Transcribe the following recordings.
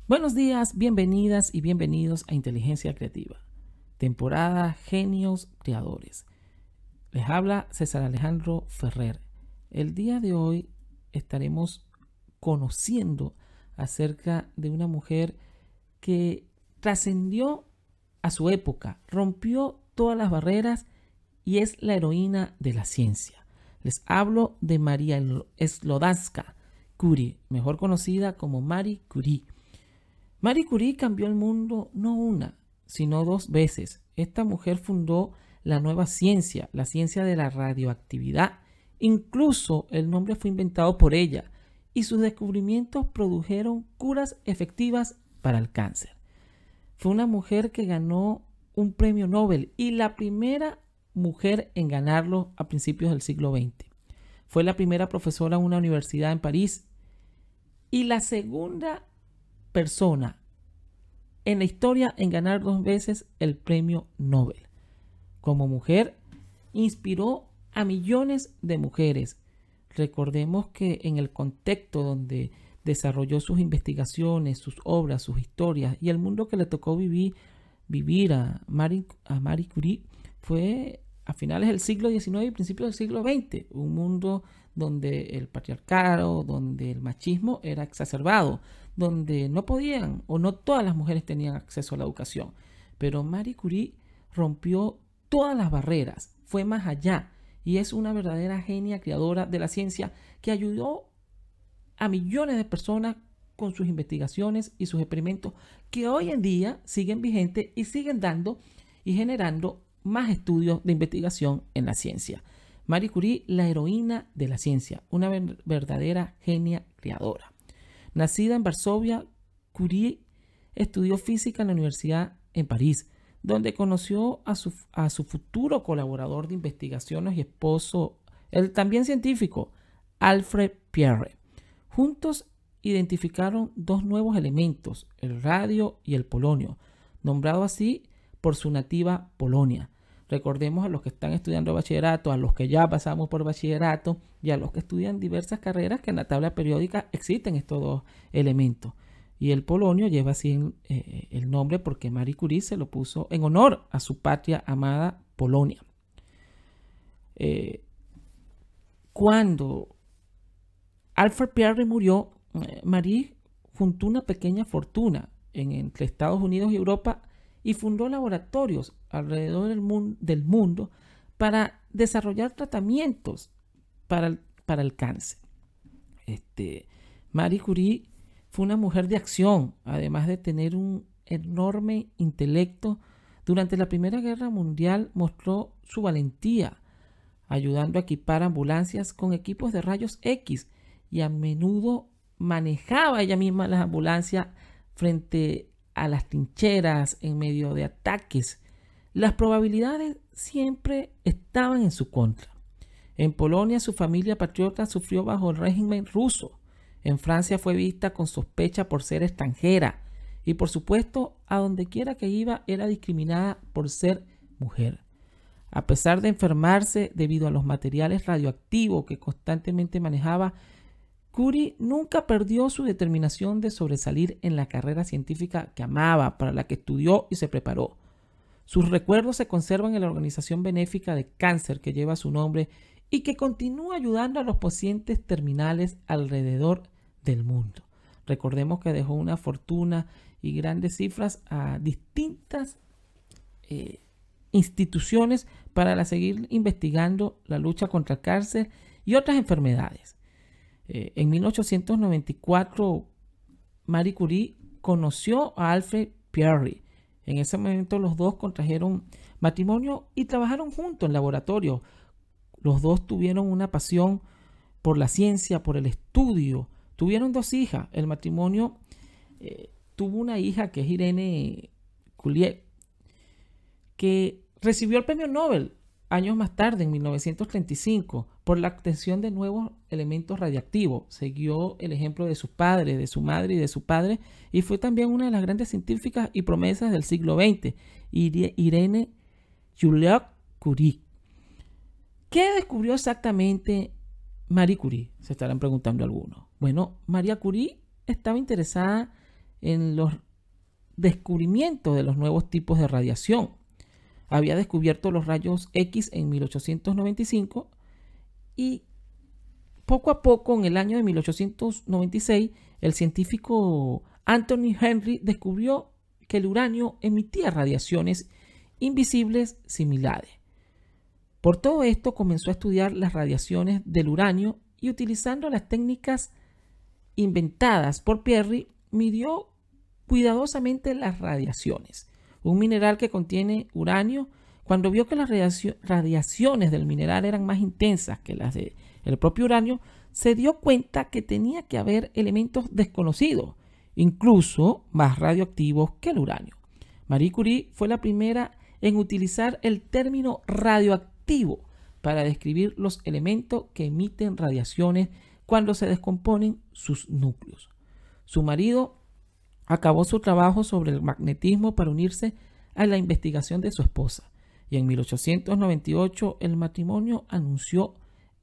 Buenos días, bienvenidas y bienvenidos a Inteligencia Creativa, temporada Genios Creadores. Les habla César Alejandro Ferrer. El día de hoy estaremos conociendo acerca de una mujer que trascendió a su época, rompió todas las barreras y es la heroína de la ciencia. Les hablo de María Sklodowska Curie, mejor conocida como Marie Curie. Marie Curie cambió el mundo no una, sino dos veces. Esta mujer fundó la nueva ciencia, la ciencia de la radioactividad. Incluso el nombre fue inventado por ella y sus descubrimientos produjeron curas efectivas para el cáncer. Fue una mujer que ganó un premio Nobel y la primera mujer en ganarlo a principios del siglo XX. Fue la primera profesora en una universidad en París y la segunda persona en la historia en ganar dos veces el premio Nobel. Como mujer, inspiró a millones de mujeres. Recordemos que en el contexto donde desarrolló sus investigaciones, sus obras, sus historias y el mundo que le tocó vivir a Marie Curie fue a finales del siglo XIX y principios del siglo XX, un mundo donde el patriarcado, donde el machismo era exacerbado, donde no podían o no todas las mujeres tenían acceso a la educación. Pero Marie Curie rompió todas las barreras, fue más allá y es una verdadera genia creadora de la ciencia que ayudó a millones de personas con sus investigaciones y sus experimentos que hoy en día siguen vigentes y siguen dando y generando más estudios de investigación en la ciencia. Marie Curie, la heroína de la ciencia, una verdadera genia creadora. Nacida en Varsovia, Curie estudió física en la universidad en París, donde conoció a su futuro colaborador de investigaciones y esposo, el también científico, Alfred Pierre. Juntos identificaron dos nuevos elementos, el radio y el polonio, nombrado así por su nativa Polonia. Recordemos a los que están estudiando bachillerato, a los que ya pasamos por bachillerato y a los que estudian diversas carreras que en la tabla periódica existen estos dos elementos. Y el polonio lleva así el nombre porque Marie Curie se lo puso en honor a su patria amada Polonia. Cuando Alfred Pierre murió, Marie juntó una pequeña fortuna entre Estados Unidos y Europa y fundó laboratorios alrededor del mundo para desarrollar tratamientos para el cáncer. Marie Curie fue una mujer de acción, además de tener un enorme intelecto. Durante la Primera Guerra Mundial mostró su valentía, ayudando a equipar ambulancias con equipos de rayos X y a menudo manejaba ella misma las ambulancias frente a las trincheras en medio de ataques. Las probabilidades siempre estaban en su contra. En Polonia su familia patriota sufrió bajo el régimen ruso. En Francia fue vista con sospecha por ser extranjera y por supuesto a donde quiera que iba era discriminada por ser mujer. A pesar de enfermarse debido a los materiales radioactivos que constantemente manejaba, Curie nunca perdió su determinación de sobresalir en la carrera científica que amaba, para la que estudió y se preparó. Sus recuerdos se conservan en la organización benéfica de cáncer que lleva su nombre y que continúa ayudando a los pacientes terminales alrededor del mundo. Recordemos que dejó una fortuna y grandes cifras a distintas instituciones para seguir investigando la lucha contra el cáncer y otras enfermedades. En 1894, Marie Curie conoció a Alfred Pierre. En ese momento los dos contrajeron matrimonio y trabajaron juntos en laboratorio. Los dos tuvieron una pasión por la ciencia, por el estudio. Tuvieron dos hijas. El matrimonio tuvo una hija que es Irene Curie, que recibió el premio Nobel años más tarde, en 1935, por la obtención de nuevos elementos radiactivos. Siguió el ejemplo de sus padres, de su madre y de su padre, y fue también una de las grandes científicas y promesas del siglo XX, Irene Juliette Curie. ¿Qué descubrió exactamente Marie Curie? Se estarán preguntando algunos. Bueno, Marie Curie estaba interesada en los descubrimientos de los nuevos tipos de radiación. Había descubierto los rayos X en 1895 y poco a poco, en el año de 1896, el científico Anthony Henry descubrió que el uranio emitía radiaciones invisibles similares. Por todo esto comenzó a estudiar las radiaciones del uranio y, utilizando las técnicas inventadas por Pierre, midió cuidadosamente las radiaciones. Un mineral que contiene uranio, cuando vio que las radiaciones del mineral eran más intensas que las del propio uranio, se dio cuenta que tenía que haber elementos desconocidos, incluso más radioactivos que el uranio. Marie Curie fue la primera en utilizar el término radioactivo para describir los elementos que emiten radiaciones cuando se descomponen sus núcleos. Su marido acabó su trabajo sobre el magnetismo para unirse a la investigación de su esposa, y en 1898 el matrimonio anunció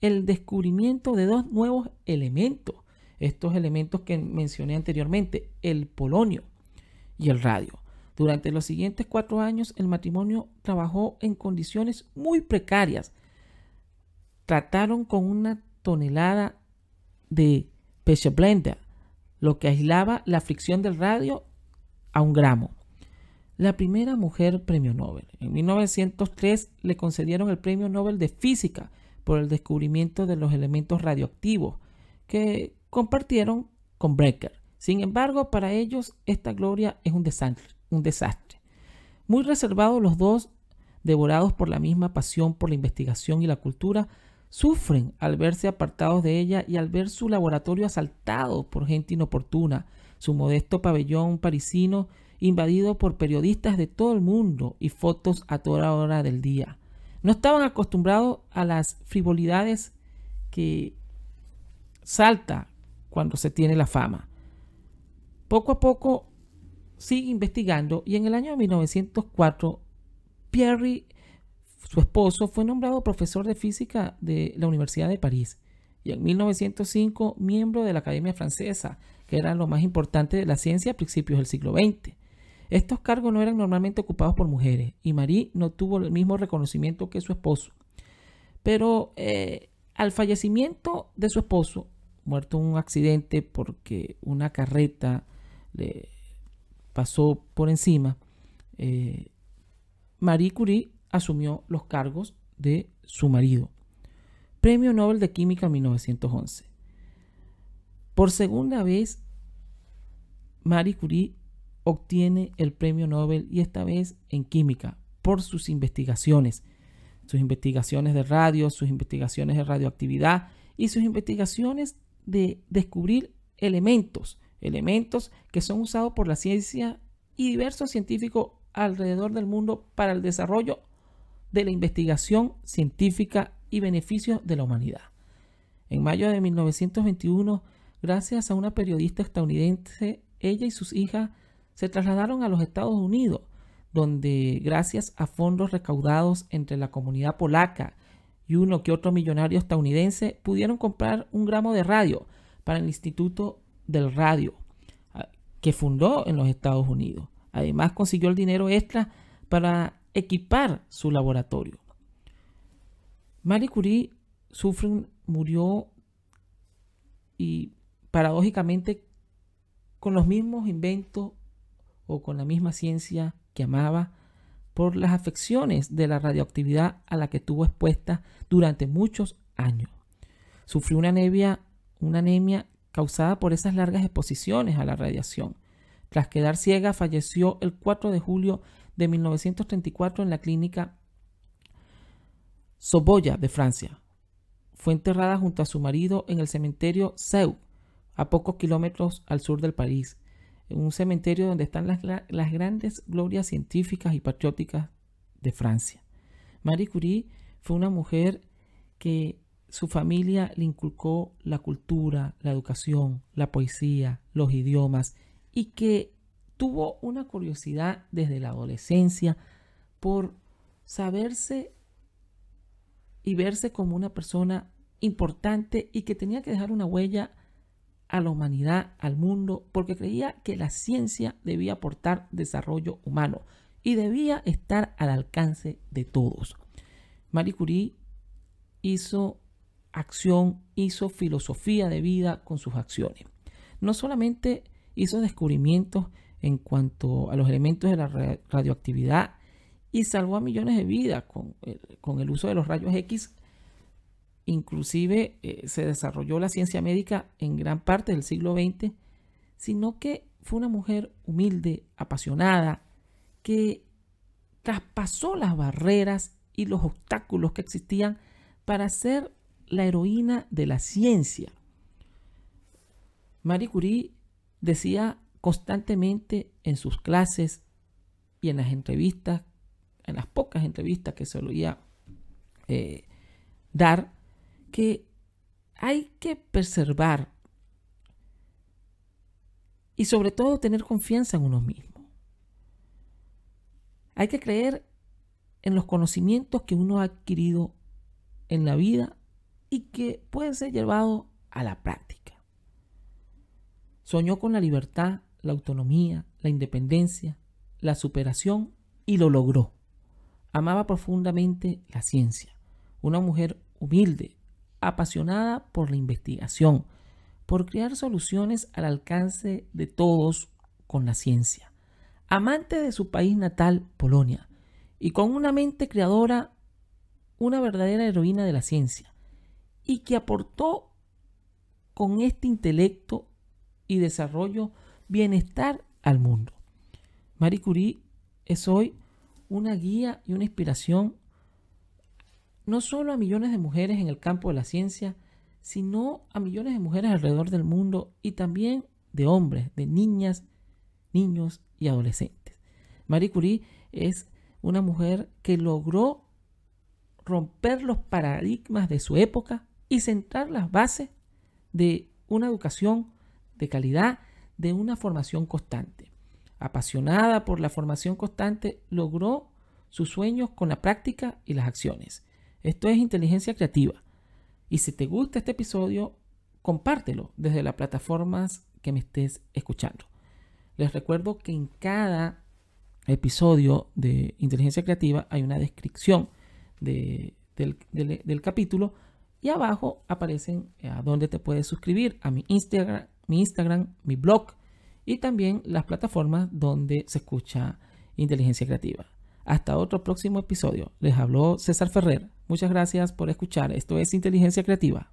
el descubrimiento de dos nuevos elementos, estos elementos que mencioné anteriormente, el polonio y el radio. Durante los siguientes 4 años el matrimonio trabajó en condiciones muy precarias. Trataron con 1 tonelada de pechoblenda, lo que aislaba la fricción del radio a 1 gramo. La primera mujer premio Nobel. En 1903 le concedieron el premio Nobel de Física por el descubrimiento de los elementos radioactivos que compartieron con Becker. Sin embargo, para ellos esta gloria es un desastre. Muy reservados los dos, devorados por la misma pasión por la investigación y la cultura, sufren al verse apartados de ella y al ver su laboratorio asaltado por gente inoportuna, su modesto pabellón parisino invadido por periodistas de todo el mundo y fotos a toda hora del día. No estaban acostumbrados a las frivolidades que salta cuando se tiene la fama. Poco a poco sigue investigando y en el año 1904 Pierre, su esposo, fue nombrado profesor de física de la Universidad de París y en 1905 miembro de la Academia Francesa, que era lo más importante de la ciencia a principios del siglo XX. Estos cargos no eran normalmente ocupados por mujeres y Marie no tuvo el mismo reconocimiento que su esposo. Pero al fallecimiento de su esposo, muerto en un accidente porque una carreta le pasó por encima, Marie Curie asumió los cargos de su marido. Premio Nobel de Química en 1911. Por segunda vez, Marie Curie obtiene el premio Nobel y esta vez en química por sus investigaciones de radio, sus investigaciones de radioactividad y sus investigaciones de descubrir elementos que son usados por la ciencia y diversos científicos alrededor del mundo para el desarrollo de la investigación científica y beneficios de la humanidad. En mayo de 1921, gracias a una periodista estadounidense, ella y sus hijas se trasladaron a los Estados Unidos, donde gracias a fondos recaudados entre la comunidad polaca y uno que otro millonario estadounidense pudieron comprar 1 gramo de radio para el Instituto del Radio que fundó en los Estados Unidos. Además consiguió el dinero extra para equipar su laboratorio. Marie Curie murió y paradójicamente con los mismos inventos o con la misma ciencia que amaba, por las afecciones de la radioactividad a la que estuvo expuesta durante muchos años. Sufrió una anemia causada por esas largas exposiciones a la radiación. Tras quedar ciega, falleció el 4 de julio de 1934 en la clínica Soboya de Francia. Fue enterrada junto a su marido en el cementerio Seu, a pocos kilómetros al sur del París, en un cementerio donde están las grandes glorias científicas y patrióticas de Francia. Marie Curie fue una mujer que su familia le inculcó la cultura, la educación, la poesía, los idiomas y que tuvo una curiosidad desde la adolescencia por saberse y verse como una persona importante y que tenía que dejar una huella a la humanidad, al mundo, porque creía que la ciencia debía aportar desarrollo humano y debía estar al alcance de todos. Marie Curie hizo acción, hizo filosofía de vida con sus acciones. No solamente hizo descubrimientos en cuanto a los elementos de la radioactividad y salvó a millones de vidas con el uso de los rayos X. Inclusive se desarrolló la ciencia médica en gran parte del siglo XX, sino que fue una mujer humilde, apasionada, que traspasó las barreras y los obstáculos que existían para ser la heroína de la ciencia. Marie Curie decía constantemente en sus clases y en las entrevistas, en las pocas entrevistas que solía dar, que hay que preservar y sobre todo tener confianza en uno mismo. Hay que creer en los conocimientos que uno ha adquirido en la vida y que pueden ser llevados a la práctica. Soñó con la libertad, la autonomía, la independencia, la superación y lo logró. Amaba profundamente la ciencia. Una mujer humilde, apasionada por la investigación, por crear soluciones al alcance de todos con la ciencia. Amante de su país natal, Polonia, y con una mente creadora, una verdadera heroína de la ciencia, y que aportó con este intelecto y desarrollo bienestar al mundo. Marie Curie es hoy una guía y una inspiración no solo a millones de mujeres en el campo de la ciencia, sino a millones de mujeres alrededor del mundo y también de hombres, de niñas, niños y adolescentes. Marie Curie es una mujer que logró romper los paradigmas de su época y sentar las bases de una educación de calidad, de una formación constante. Apasionada por la formación constante, logró sus sueños con la práctica y las acciones. Esto es Inteligencia Creativa. Y si te gusta este episodio, compártelo desde las plataformas que me estés escuchando. Les recuerdo que en cada episodio de Inteligencia Creativa hay una descripción del capítulo y abajo aparecen a dónde te puedes suscribir a mi Instagram, mi blog y también las plataformas donde se escucha Inteligencia Creativa. Hasta otro próximo episodio. Les habló César Ferrer. Muchas gracias por escuchar. Esto es Inteligencia Creativa.